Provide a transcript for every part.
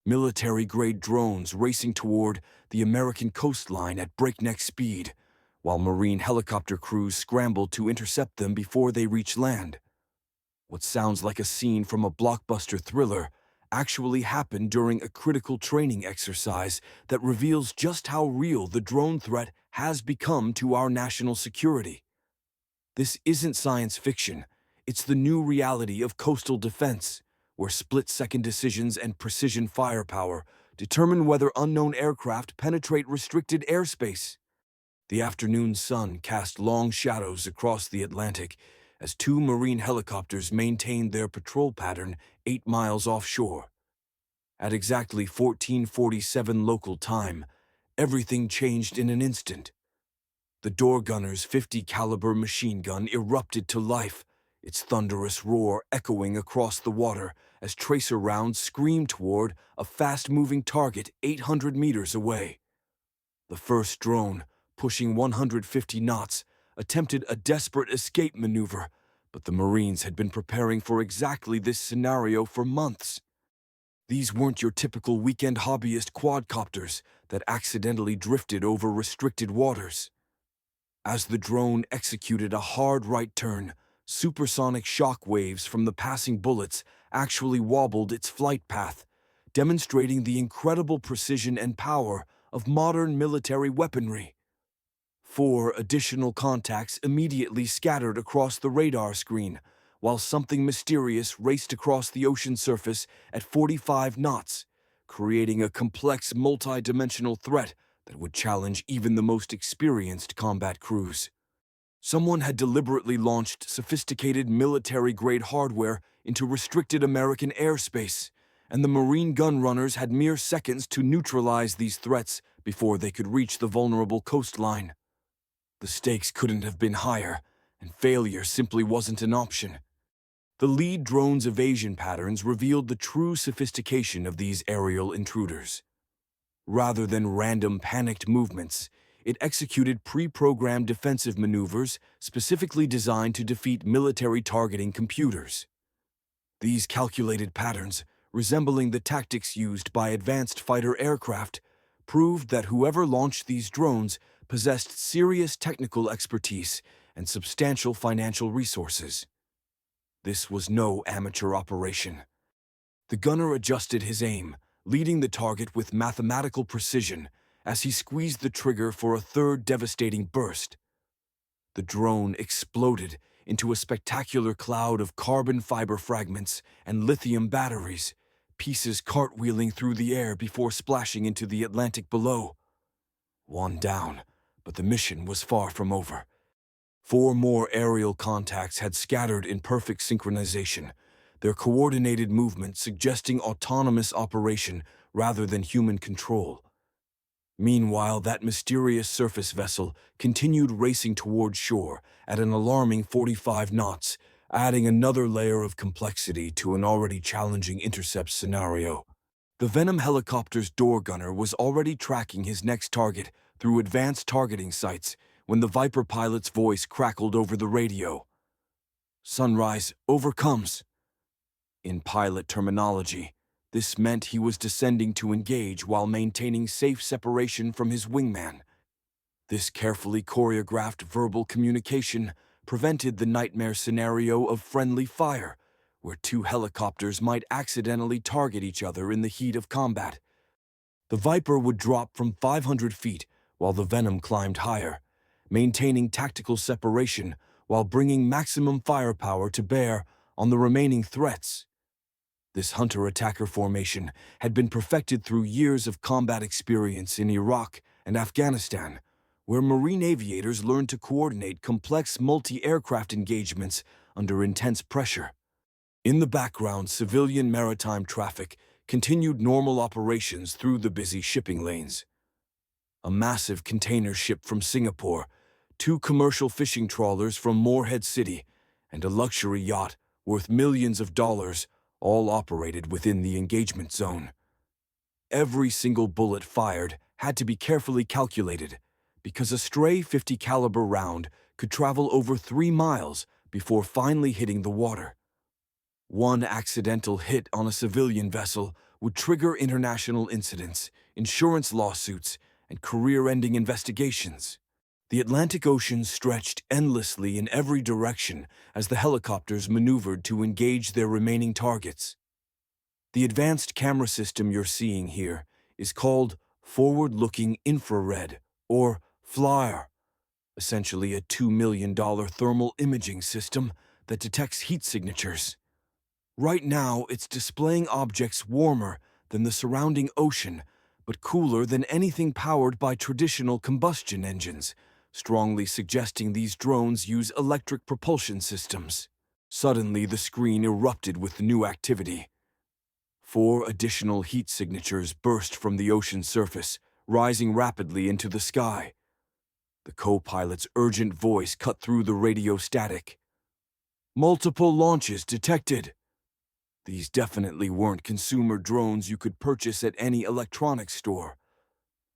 military-grade drones racing toward the American coastline at breakneck speed, while Marine helicopter crews scrambled to intercept them before they reach land. What sounds like a scene from a blockbuster thriller actually happened during a critical training exercise that reveals just how real the drone threat has become to our national security. This isn't science fiction, it's the new reality of coastal defense, where split-second decisions and precision firepower determine whether unknown aircraft penetrate restricted airspace. The afternoon sun cast long shadows across the Atlantic as two Marine helicopters maintained their patrol pattern 8 miles offshore. At exactly 14:47 local time, everything changed in an instant. The door gunner's 50 caliber machine gun erupted to life, its thunderous roar echoing across the water as tracer rounds screamed toward a fast-moving target 800 meters away. The first drone, pushing 150 knots, attempted a desperate escape maneuver, but the Marines had been preparing for exactly this scenario for months. These weren't your typical weekend hobbyist quadcopters that accidentally drifted over restricted waters. As the drone executed a hard right turn, supersonic shock waves from the passing bullets actually wobbled its flight path, demonstrating the incredible precision and power of modern military weaponry. 4 additional contacts immediately scattered across the radar screen, while something mysterious raced across the ocean surface at 45 knots, creating a complex multi-dimensional threat that would challenge even the most experienced combat crews. Someone had deliberately launched sophisticated military-grade hardware into restricted American airspace, and the Marine gun runners had mere seconds to neutralize these threats before they could reach the vulnerable coastline. The stakes couldn't have been higher, and failure simply wasn't an option. The lead drone's evasion patterns revealed the true sophistication of these aerial intruders. Rather than random panicked movements, it executed pre-programmed defensive maneuvers specifically designed to defeat military targeting computers. These calculated patterns, resembling the tactics used by advanced fighter aircraft, proved that whoever launched these drones possessed serious technical expertise and substantial financial resources. This was no amateur operation. The gunner adjusted his aim, leading the target with mathematical precision as he squeezed the trigger for a third devastating burst. The drone exploded into a spectacular cloud of carbon fiber fragments and lithium batteries, pieces cartwheeling through the air before splashing into the Atlantic below. One down, but the mission was far from over. 4 more aerial contacts had scattered in perfect synchronization, their coordinated movement suggesting autonomous operation rather than human control. Meanwhile, that mysterious surface vessel continued racing toward shore at an alarming 45 knots, adding another layer of complexity to an already challenging intercept scenario. The Venom helicopter's door gunner was already tracking his next target through advanced targeting sights when the Viper pilot's voice crackled over the radio. "Sunrise overcomes." In pilot terminology, this meant he was descending to engage while maintaining safe separation from his wingman. This carefully choreographed verbal communication prevented the nightmare scenario of friendly fire, where 2 helicopters might accidentally target each other in the heat of combat. The Viper would drop from 500 feet while the Venom climbed higher, maintaining tactical separation while bringing maximum firepower to bear on the remaining threats. This hunter-attacker formation had been perfected through years of combat experience in Iraq and Afghanistan, where Marine aviators learned to coordinate complex multi-aircraft engagements under intense pressure. In the background, civilian maritime traffic continued normal operations through the busy shipping lanes. A massive container ship from Singapore, 2 commercial fishing trawlers from Morehead City, and a luxury yacht worth millions of dollars all operated within the engagement zone. Every single bullet fired had to be carefully calculated, because a stray 50 caliber round could travel over 3 miles before finally hitting the water. One accidental hit on a civilian vessel would trigger international incidents, insurance lawsuits, and career-ending investigations. The Atlantic Ocean stretched endlessly in every direction as the helicopters maneuvered to engage their remaining targets. The advanced camera system you're seeing here is called Forward-Looking Infrared, or FLIR, essentially a $2 million thermal imaging system that detects heat signatures. Right now, it's displaying objects warmer than the surrounding ocean, but cooler than anything powered by traditional combustion engines, strongly suggesting these drones use electric propulsion systems. Suddenly, the screen erupted with new activity. 4 additional heat signatures burst from the ocean surface, rising rapidly into the sky. The co-pilot's urgent voice cut through the radio static. "Multiple launches detected." These definitely weren't consumer drones you could purchase at any electronics store.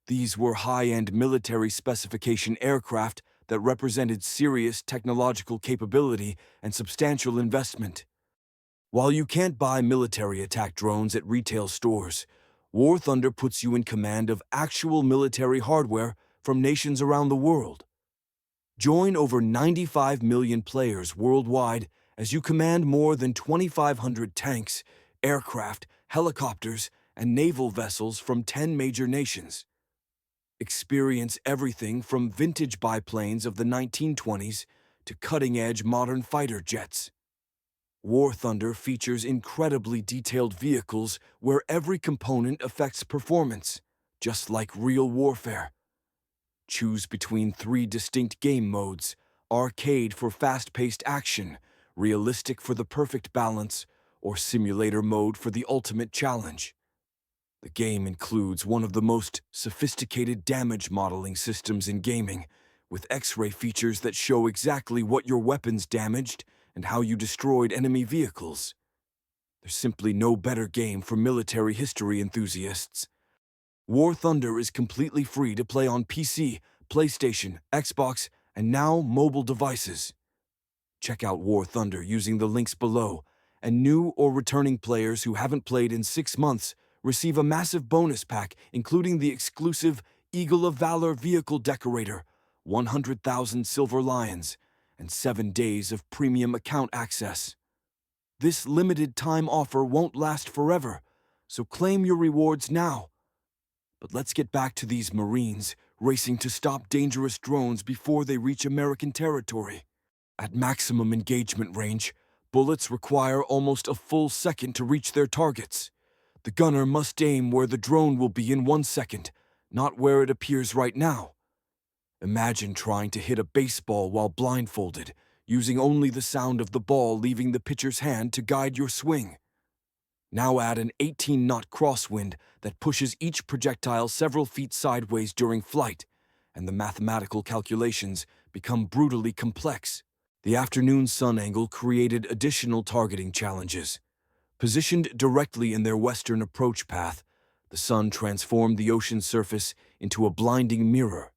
These were high-end military specification aircraft that represented serious technological capability and substantial investment. While you can't buy military attack drones at retail stores, War Thunder puts you in command of actual military hardware from nations around the world. Join over 95 million players worldwide as you command more than 2,500 tanks, aircraft, helicopters, and naval vessels from 10 major nations. Experience everything from vintage biplanes of the 1920s to cutting-edge modern fighter jets. War Thunder features incredibly detailed vehicles where every component affects performance, just like real warfare. Choose between 3 distinct game modes: arcade for fast-paced action, realistic for the perfect balance, or simulator mode for the ultimate challenge. The game includes one of the most sophisticated damage modeling systems in gaming, with X-ray features that show exactly what your weapons damaged and how you destroyed enemy vehicles. There's simply no better game for military history enthusiasts. War Thunder is completely free to play on PC, PlayStation, Xbox, and now mobile devices. Check out War Thunder using the links below, and new or returning players who haven't played in 6 months receive a massive bonus pack including the exclusive Eagle of Valor Vehicle Decorator, 100,000 Silver Lions, and 7 days of premium account access. This limited-time offer won't last forever, so claim your rewards now. But let's get back to these Marines racing to stop dangerous drones before they reach American territory. At maximum engagement range, bullets require almost a full second to reach their targets. The gunner must aim where the drone will be in 1 second, not where it appears right now. Imagine trying to hit a baseball while blindfolded, using only the sound of the ball leaving the pitcher's hand to guide your swing. Now add an 18-knot crosswind that pushes each projectile several feet sideways during flight, and the mathematical calculations become brutally complex. The afternoon sun angle created additional targeting challenges. Positioned directly in their western approach path, the sun transformed the ocean surface into a blinding mirror.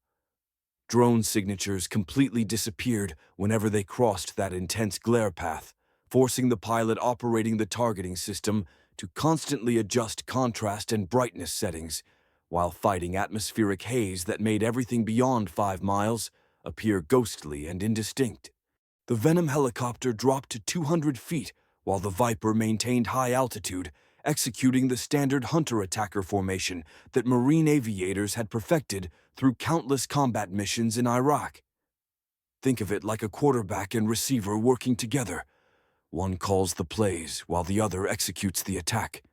Drone signatures completely disappeared whenever they crossed that intense glare path, forcing the pilot operating the targeting system to constantly adjust contrast and brightness settings, while fighting atmospheric haze that made everything beyond 5 miles appear ghostly and indistinct. The Venom helicopter dropped to 200 feet, while the Viper maintained high altitude, executing the standard hunter-attacker formation that Marine aviators had perfected through countless combat missions in Iraq. Think of it like a quarterback and receiver working together. One calls the plays while the other executes the attack.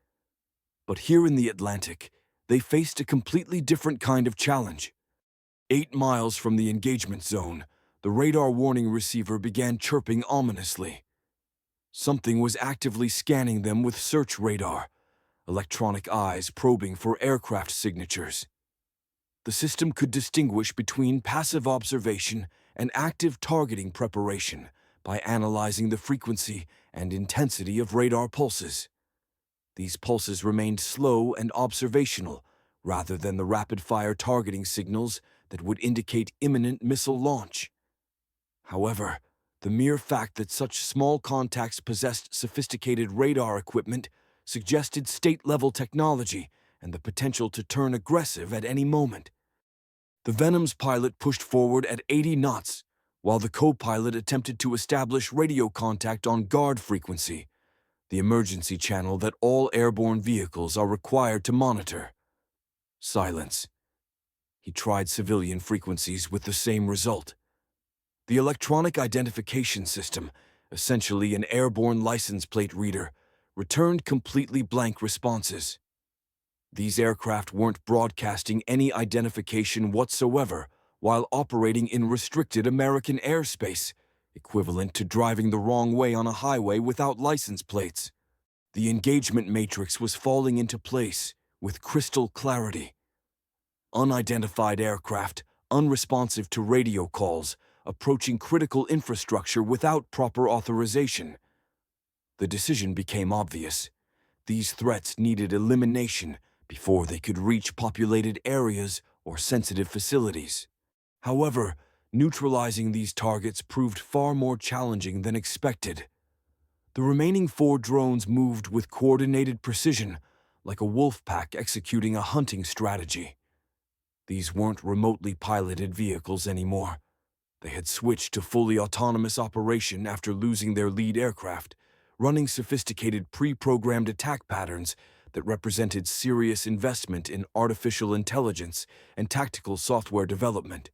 But here in the Atlantic, they faced a completely different kind of challenge. 8 miles from the engagement zone, the radar warning receiver began chirping ominously. Something was actively scanning them with search radar, electronic eyes probing for aircraft signatures. The system could distinguish between passive observation and active targeting preparation by analyzing the frequency and intensity of radar pulses. These pulses remained slow and observational, rather than the rapid-fire targeting signals that would indicate imminent missile launch. However, the mere fact that such small contacts possessed sophisticated radar equipment suggested state-level technology and the potential to turn aggressive at any moment. The Venom's pilot pushed forward at 80 knots, while the co-pilot attempted to establish radio contact on guard frequency, the emergency channel that all airborne vehicles are required to monitor. Silence. He tried civilian frequencies with the same result. The electronic identification system, essentially an airborne license plate reader, returned completely blank responses. These aircraft weren't broadcasting any identification whatsoever while operating in restricted American airspace, equivalent to driving the wrong way on a highway without license plates. The engagement matrix was falling into place with crystal clarity. Unidentified aircraft, unresponsive to radio calls, approaching critical infrastructure without proper authorization. The decision became obvious. These threats needed elimination before they could reach populated areas or sensitive facilities. However, neutralizing these targets proved far more challenging than expected. The remaining 4 drones moved with coordinated precision, like a wolf pack executing a hunting strategy. These weren't remotely piloted vehicles anymore. They had switched to fully autonomous operation after losing their lead aircraft, running sophisticated pre-programmed attack patterns that represented serious investment in artificial intelligence and tactical software development.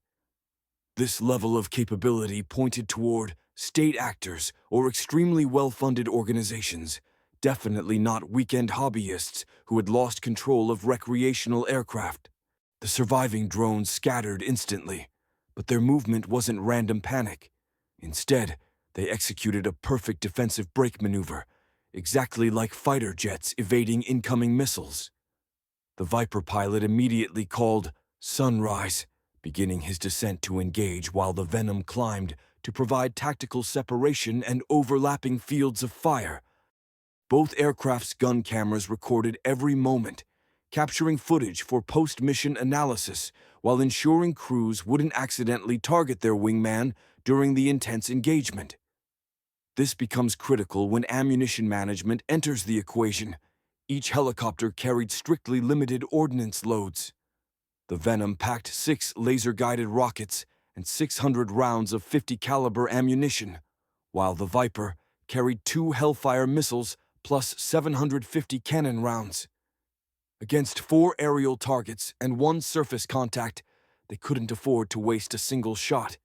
This level of capability pointed toward state actors or extremely well-funded organizations, definitely not weekend hobbyists who had lost control of recreational aircraft. The surviving drones scattered instantly, but their movement wasn't random panic. Instead, they executed a perfect defensive brake maneuver, exactly like fighter jets evading incoming missiles. The Viper pilot immediately called Sunrise, beginning his descent to engage while the Venom climbed to provide tactical separation and overlapping fields of fire. Both aircraft's gun cameras recorded every moment, capturing footage for post-mission analysis while ensuring crews wouldn't accidentally target their wingman during the intense engagement. This becomes critical when ammunition management enters the equation. Each helicopter carried strictly limited ordnance loads. The Venom packed 6 laser-guided rockets and 600 rounds of 50 caliber ammunition, while the Viper carried 2 Hellfire missiles plus 750 cannon rounds. Against 4 aerial targets and 1 surface contact, they couldn't afford to waste a single shot.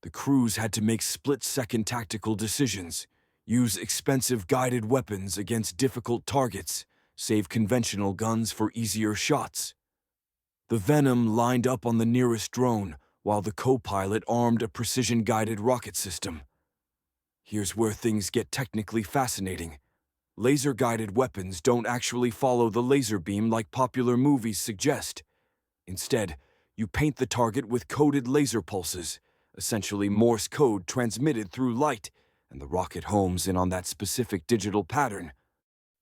The crews had to make split-second tactical decisions, use expensive guided weapons against difficult targets, save conventional guns for easier shots. The Venom lined up on the nearest drone, while the co-pilot armed a precision-guided rocket system. Here's where things get technically fascinating. Laser-guided weapons don't actually follow the laser beam like popular movies suggest. Instead, you paint the target with coded laser pulses, essentially Morse code transmitted through light, and the rocket homes in on that specific digital pattern.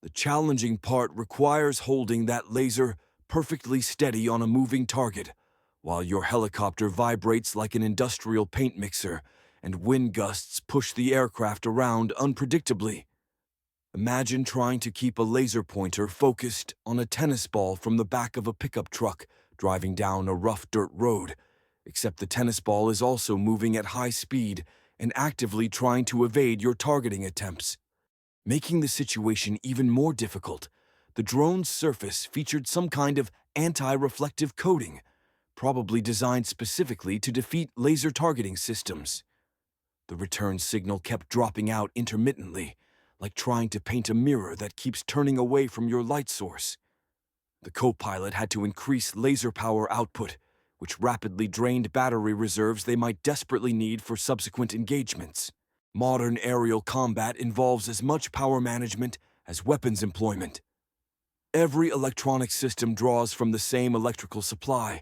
The challenging part requires holding that laser perfectly steady on a moving target, while your helicopter vibrates like an industrial paint mixer and wind gusts push the aircraft around unpredictably. Imagine trying to keep a laser pointer focused on a tennis ball from the back of a pickup truck driving down a rough dirt road, except the tennis ball is also moving at high speed and actively trying to evade your targeting attempts. Making the situation even more difficult, the drone's surface featured some kind of anti-reflective coating, probably designed specifically to defeat laser targeting systems. The return signal kept dropping out intermittently, like trying to paint a mirror that keeps turning away from your light source. The co-pilot had to increase laser power output, which rapidly drained battery reserves they might desperately need for subsequent engagements. Modern aerial combat involves as much power management as weapons employment. Every electronic system draws from the same electrical supply,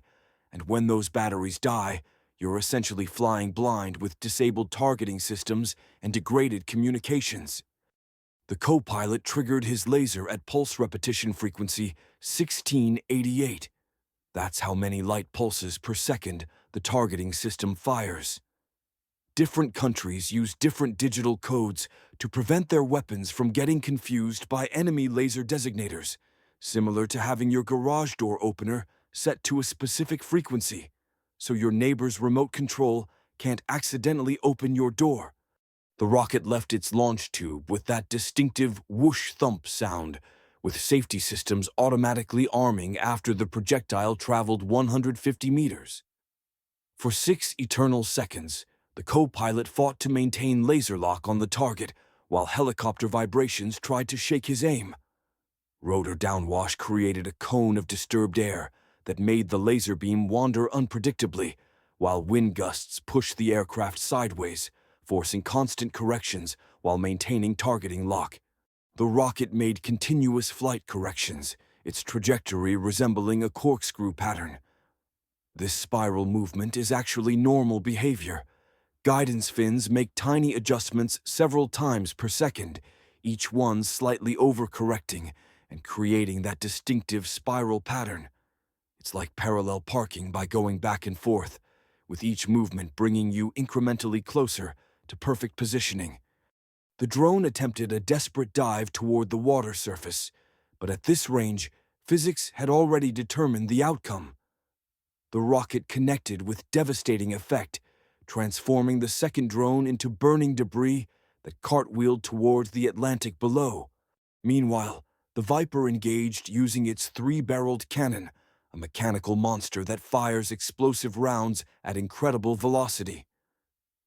and when those batteries die, you're essentially flying blind with disabled targeting systems and degraded communications. The co-pilot triggered his laser at pulse repetition frequency 1688. That's how many light pulses per second the targeting system fires. Different countries use different digital codes to prevent their weapons from getting confused by enemy laser designators, similar to having your garage door opener set to a specific frequency, so your neighbor's remote control can't accidentally open your door. The rocket left its launch tube with that distinctive whoosh thump sound, with safety systems automatically arming after the projectile traveled 150 meters. For 6 eternal seconds, the co-pilot fought to maintain laser lock on the target, while helicopter vibrations tried to shake his aim. Rotor downwash created a cone of disturbed air that made the laser beam wander unpredictably, while wind gusts pushed the aircraft sideways, forcing constant corrections while maintaining targeting lock. The rocket made continuous flight corrections, its trajectory resembling a corkscrew pattern. This spiral movement is actually normal behavior. Guidance fins make tiny adjustments several times per second, each one slightly overcorrecting and creating that distinctive spiral pattern. It's like parallel parking by going back and forth, with each movement bringing you incrementally closer to perfect positioning. The drone attempted a desperate dive toward the water surface, but at this range, physics had already determined the outcome. The rocket connected with devastating effect, transforming the second drone into burning debris that cartwheeled towards the Atlantic below. Meanwhile, the Viper engaged using its 3-barreled cannon, a mechanical monster that fires explosive rounds at incredible velocity.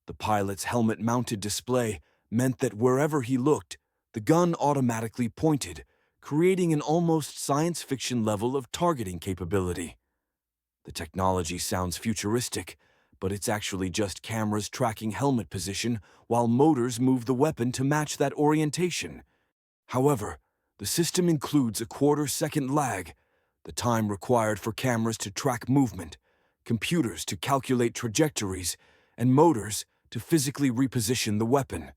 The pilot's helmet-mounted display meant that wherever he looked, the gun automatically pointed, creating an almost science fiction level of targeting capability. The technology sounds futuristic, but it's actually just cameras tracking helmet position while motors move the weapon to match that orientation. However, the system includes a quarter-second lag, the time required for cameras to track movement, computers to calculate trajectories, and motors to physically reposition the weapon.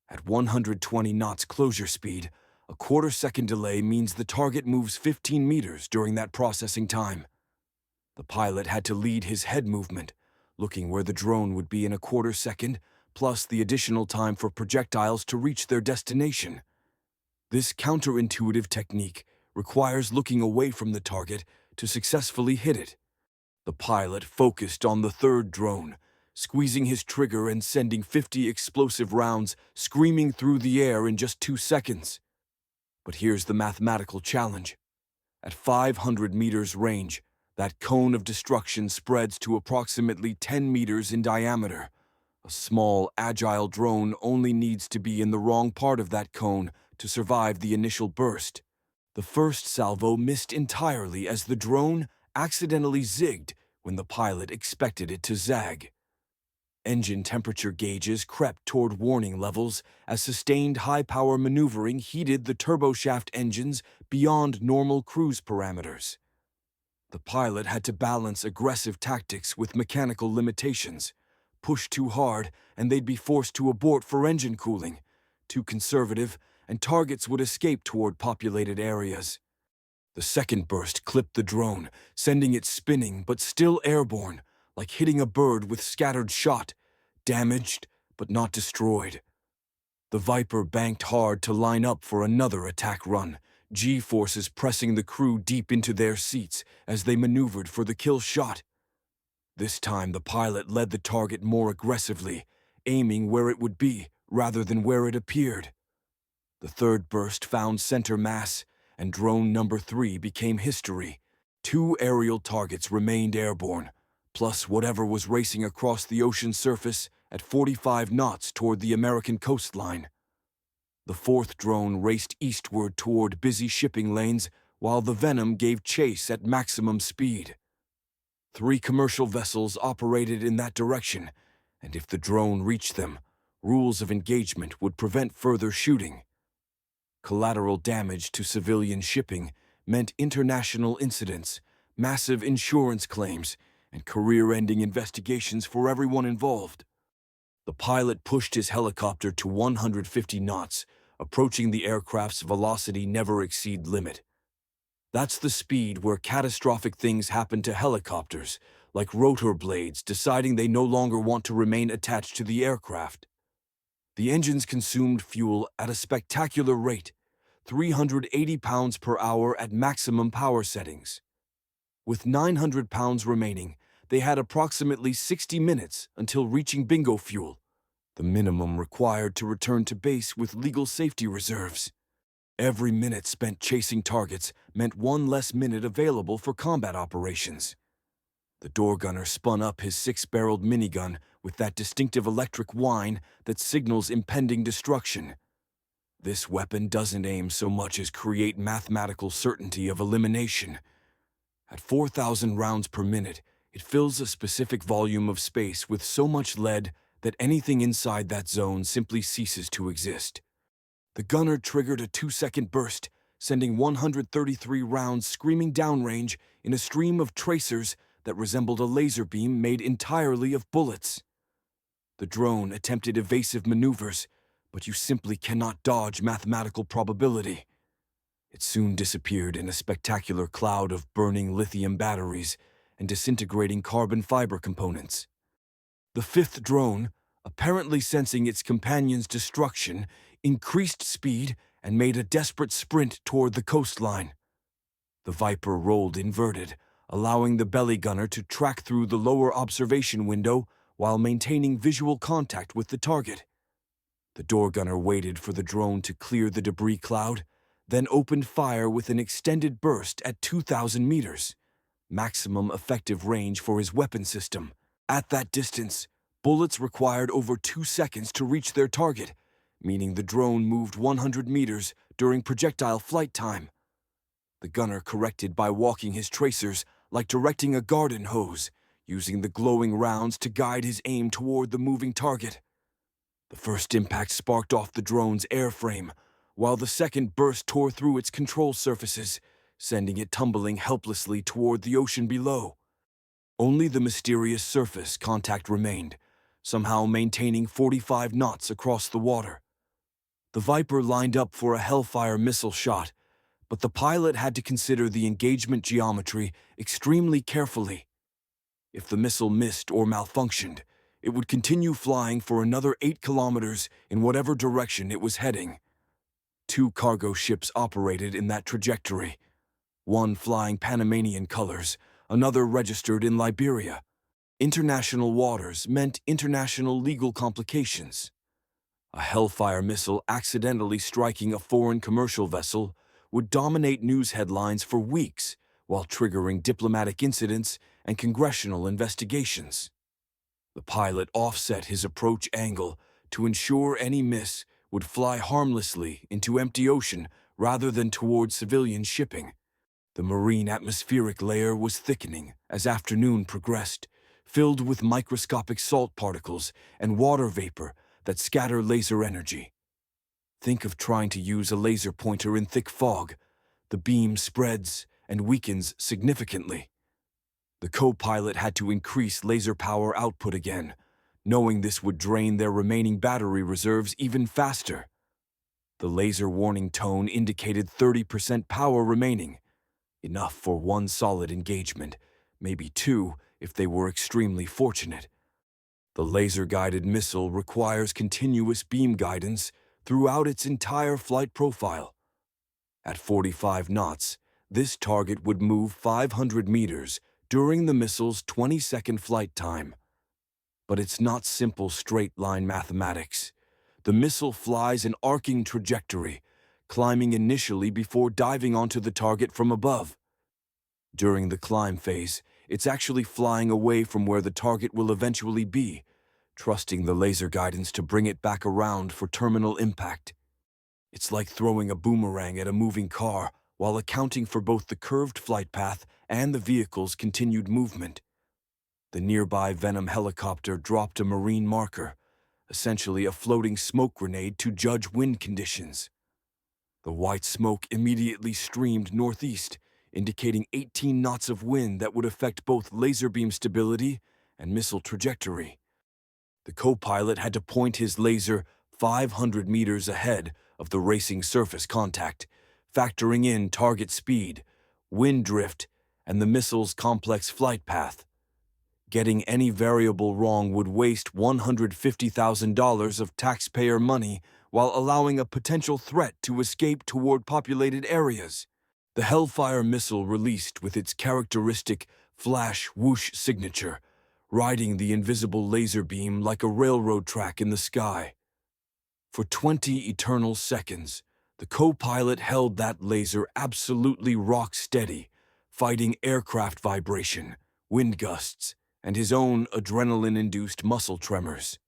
At 120 knots closure speed, a quarter-second delay means the target moves 15 meters during that processing time. The pilot had to lead his head movement, looking where the drone would be in a quarter second, plus the additional time for projectiles to reach their destination. This counterintuitive technique requires looking away from the target to successfully hit it. The pilot focused on the third drone, squeezing his trigger and sending 50 explosive rounds screaming through the air in just 2 seconds. But here's the mathematical challenge. At 500 meters range, that cone of destruction spreads to approximately 10 meters in diameter. A small, agile drone only needs to be in the wrong part of that cone to survive the initial burst. The first salvo missed entirely as the drone accidentally zigged when the pilot expected it to zag. Engine temperature gauges crept toward warning levels as sustained high-power maneuvering heated the turboshaft engines beyond normal cruise parameters. The pilot had to balance aggressive tactics with mechanical limitations. Push too hard, and they'd be forced to abort for engine cooling. Too conservative, and targets would escape toward populated areas. The second burst clipped the drone, sending it spinning but still airborne, like hitting a bird with scattered shot, damaged but not destroyed. The Viper banked hard to line up for another attack run, G-forces pressing the crew deep into their seats as they maneuvered for the kill shot. This time the pilot led the target more aggressively, aiming where it would be rather than where it appeared. The third burst found center mass, and drone number 3 became history. 2 aerial targets remained airborne, plus whatever was racing across the ocean surface at 45 knots toward the American coastline. The fourth drone raced eastward toward busy shipping lanes, while the Venom gave chase at maximum speed. 3 commercial vessels operated in that direction, and if the drone reached them, rules of engagement would prevent further shooting. Collateral damage to civilian shipping meant international incidents, massive insurance claims, and career-ending investigations for everyone involved. The pilot pushed his helicopter to 150 knots, approaching the aircraft's velocity never exceed limit. That's the speed where catastrophic things happen to helicopters, like rotor blades deciding they no longer want to remain attached to the aircraft. The engines consumed fuel at a spectacular rate, 380 pounds per hour at maximum power settings. With 900 pounds remaining, they had approximately 60 minutes until reaching bingo fuel, the minimum required to return to base with legal safety reserves. Every minute spent chasing targets meant one less minute available for combat operations. The door gunner spun up his six-barreled minigun with that distinctive electric whine that signals impending destruction. This weapon doesn't aim so much as create mathematical certainty of elimination. At 4,000 rounds per minute, it fills a specific volume of space with so much lead that anything inside that zone simply ceases to exist. The gunner triggered a 2-second burst, sending 133 rounds screaming downrange in a stream of tracers that resembled a laser beam made entirely of bullets. The drone attempted evasive maneuvers, but you simply cannot dodge mathematical probability. It soon disappeared in a spectacular cloud of burning lithium batteries and disintegrating carbon fiber components. The fifth drone, apparently sensing its companion's destruction, increased speed and made a desperate sprint toward the coastline. The Viper rolled inverted, allowing the belly gunner to track through the lower observation window while maintaining visual contact with the target. The door gunner waited for the drone to clear the debris cloud, then opened fire with an extended burst at 2,000 meters, maximum effective range for his weapon system. At that distance, bullets required over 2 seconds to reach their target, meaning the drone moved 100 meters during projectile flight time. The gunner corrected by walking his tracers like directing a garden hose, using the glowing rounds to guide his aim toward the moving target. The first impact sparked off the drone's airframe, while the second burst tore through its control surfaces, sending it tumbling helplessly toward the ocean below. Only the mysterious surface contact remained, somehow maintaining 45 knots across the water. The Viper lined up for a Hellfire missile shot, but the pilot had to consider the engagement geometry extremely carefully. If the missile missed or malfunctioned, it would continue flying for another 8 kilometers in whatever direction it was heading. 2 cargo ships operated in that trajectory, one flying Panamanian colors, another registered in Liberia. International waters meant international legal complications. A Hellfire missile accidentally striking a foreign commercial vessel would dominate news headlines for weeks while triggering diplomatic incidents and congressional investigations. The pilot offset his approach angle to ensure any miss would fly harmlessly into empty ocean rather than toward civilian shipping. The marine atmospheric layer was thickening as afternoon progressed, filled with microscopic salt particles and water vapor that scatter laser energy. Think of trying to use a laser pointer in thick fog. The beam spreads and weakens significantly. The co-pilot had to increase laser power output again, knowing this would drain their remaining battery reserves even faster. The laser warning tone indicated 30% power remaining, enough for 1 solid engagement, maybe 2 if they were extremely fortunate. The laser-guided missile requires continuous beam guidance throughout its entire flight profile. At 45 knots, this target would move 500 meters during the missile's 20-second flight time. But it's not simple straight-line mathematics. The missile flies an arcing trajectory, climbing initially before diving onto the target from above. During the climb phase, it's actually flying away from where the target will eventually be, trusting the laser guidance to bring it back around for terminal impact. It's like throwing a boomerang at a moving car while accounting for both the curved flight path and the vehicle's continued movement. The nearby Venom helicopter dropped a marine marker, essentially a floating smoke grenade to judge wind conditions. The white smoke immediately streamed northeast, indicating 18 knots of wind that would affect both laser beam stability and missile trajectory. The co-pilot had to point his laser 500 meters ahead of the racing surface contact, factoring in target speed, wind drift, and the missile's complex flight path. Getting any variable wrong would waste $150,000 of taxpayer money while allowing a potential threat to escape toward populated areas. The Hellfire missile released with its characteristic flash whoosh signature, riding the invisible laser beam like a railroad track in the sky. For 20 eternal seconds, the co-pilot held that laser absolutely rock-steady, fighting aircraft vibration, wind gusts, and his own adrenaline-induced muscle tremors.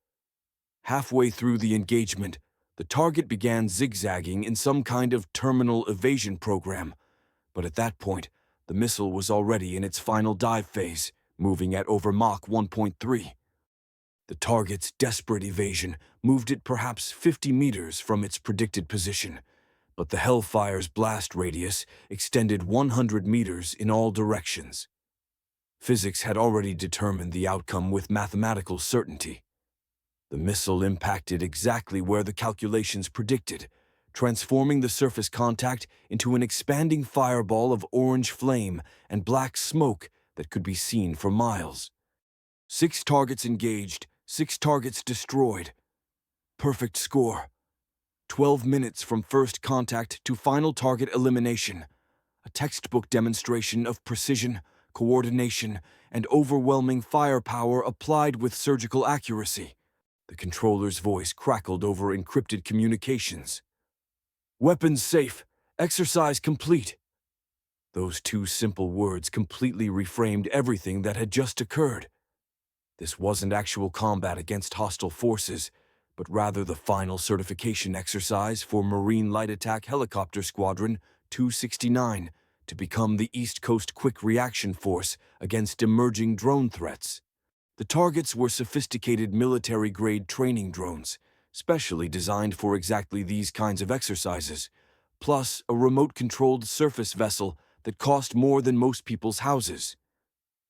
Halfway through the engagement, the target began zigzagging in some kind of terminal evasion program, but at that point, the missile was already in its final dive phase, moving at over Mach 1.3. The target's desperate evasion moved it perhaps 50 meters from its predicted position, but the Hellfire's blast radius extended 100 meters in all directions. Physics had already determined the outcome with mathematical certainty. The missile impacted exactly where the calculations predicted, transforming the surface contact into an expanding fireball of orange flame and black smoke that could be seen for miles. 6 targets engaged, 6 targets destroyed. Perfect score. 12 minutes from first contact to final target elimination. A textbook demonstration of precision, coordination, and overwhelming firepower applied with surgical accuracy. The controller's voice crackled over encrypted communications. "Weapons safe. Exercise complete." Those 2 simple words completely reframed everything that had just occurred. This wasn't actual combat against hostile forces, but rather the final certification exercise for Marine Light Attack Helicopter Squadron 269 to become the East Coast Quick Reaction Force against emerging drone threats. The targets were sophisticated military-grade training drones, specially designed for exactly these kinds of exercises, plus a remote-controlled surface vessel that cost more than most people's houses.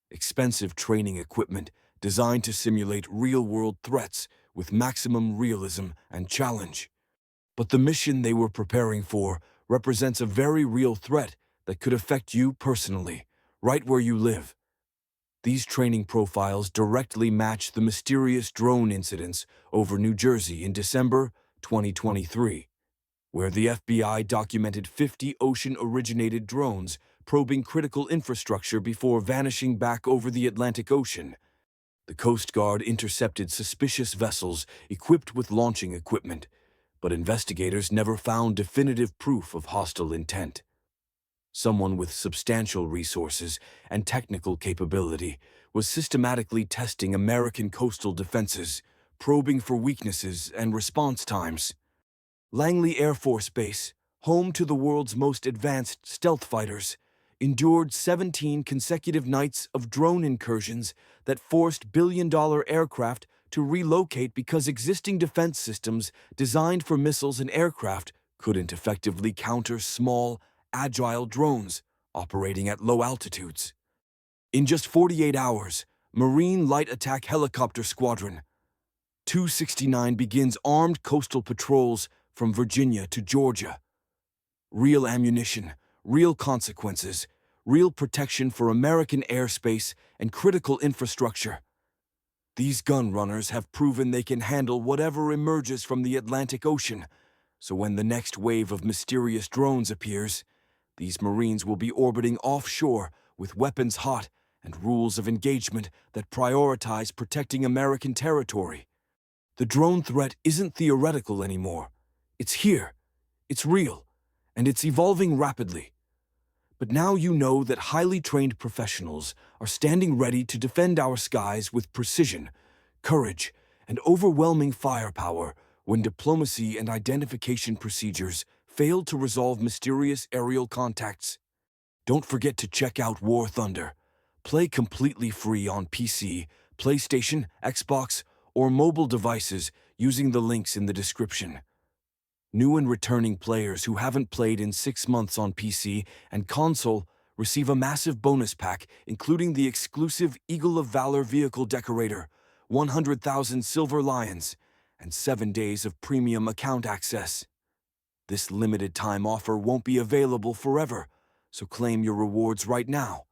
Expensive training equipment designed to simulate real-world threats with maximum realism and challenge. But the mission they were preparing for represents a very real threat that could affect you personally, right where you live. These training profiles directly match the mysterious drone incidents over New Jersey in December 2023, where the FBI documented 50 ocean-originated drones probing critical infrastructure before vanishing back over the Atlantic Ocean. The Coast Guard intercepted suspicious vessels equipped with launching equipment, but investigators never found definitive proof of hostile intent. Someone with substantial resources and technical capability was systematically testing American coastal defenses, probing for weaknesses and response times. Langley Air Force Base, home to the world's most advanced stealth fighters, endured 17 consecutive nights of drone incursions that forced billion-dollar aircraft to relocate because existing defense systems designed for missiles and aircraft couldn't effectively counter small, agile drones operating at low altitudes. In just 48 hours, Marine Light Attack Helicopter Squadron 269 begins armed coastal patrols from Virginia to Georgia. Real ammunition, real consequences, real protection for American airspace and critical infrastructure. These gun runners have proven they can handle whatever emerges from the Atlantic Ocean, so when the next wave of mysterious drones appears, these Marines will be orbiting offshore with weapons hot and rules of engagement that prioritize protecting American territory. The drone threat isn't theoretical anymore. It's here, it's real, and it's evolving rapidly. But now you know that highly trained professionals are standing ready to defend our skies with precision, courage, and overwhelming firepower when diplomacy and identification procedures fail to resolve mysterious aerial contacts. Don't forget to check out War Thunder. Play completely free on PC, PlayStation, Xbox, or mobile devices using the links in the description. New and returning players who haven't played in 6 months on PC and console receive a massive bonus pack, including the exclusive Eagle of Valor vehicle decorator, 100,000 Silver Lions, and 7 days of premium account access. This limited-time offer won't be available forever, so claim your rewards right now.